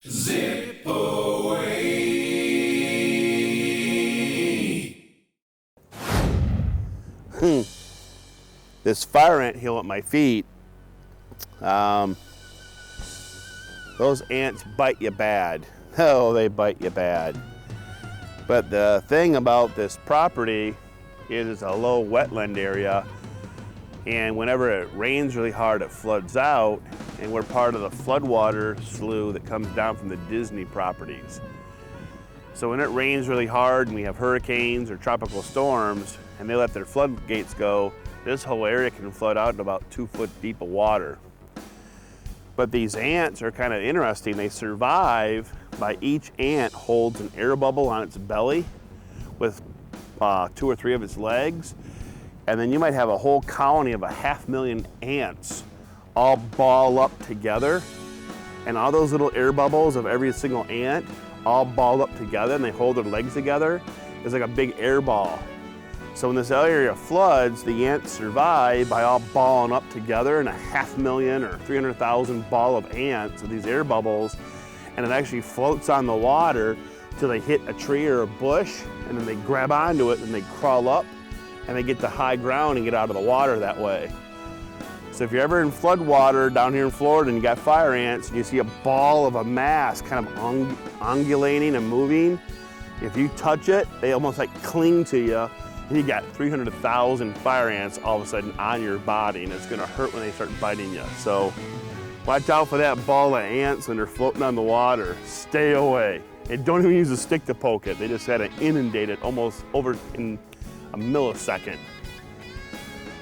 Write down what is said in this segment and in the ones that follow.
Zip away. This fire ant hill at my feet, those ants bite you bad. Oh, they bite you bad. But the thing about this property is it's a low wetland area, and whenever it rains really hard, it floods out, and we're part of the floodwater slough that comes down from the Disney properties. So when it rains really hard and we have hurricanes or tropical storms and they let their floodgates go, this whole area can flood out to about 2 foot deep of water. But these ants are kind of interesting. They survive by each ant holds an air bubble on its belly with 2 or 3 of its legs. And then you might have a whole colony of 500,000 ants all ball up together. And all those little air bubbles of every single ant all balled up together, and they hold their legs together. It's like a big air ball. So when this area floods, the ants survive by all balling up together in 500,000 or 300,000 ball of ants of these air bubbles, and it actually floats on the water till they hit a tree or a bush, and then they grab onto it and they crawl up and they get to high ground and get out of the water that way. So if you're ever in flood water down here in Florida and you got fire ants and you see a ball of a mass kind of undulating and moving, if you touch it, they almost like cling to you, and you got 300,000 fire ants all of a sudden on your body, and it's gonna hurt when they start biting you. So watch out for that ball of ants when they're floating on the water. Stay away. And don't even use a stick to poke it. They just had to inundate it almost over in a millisecond.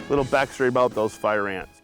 Little backstory about those fire ants.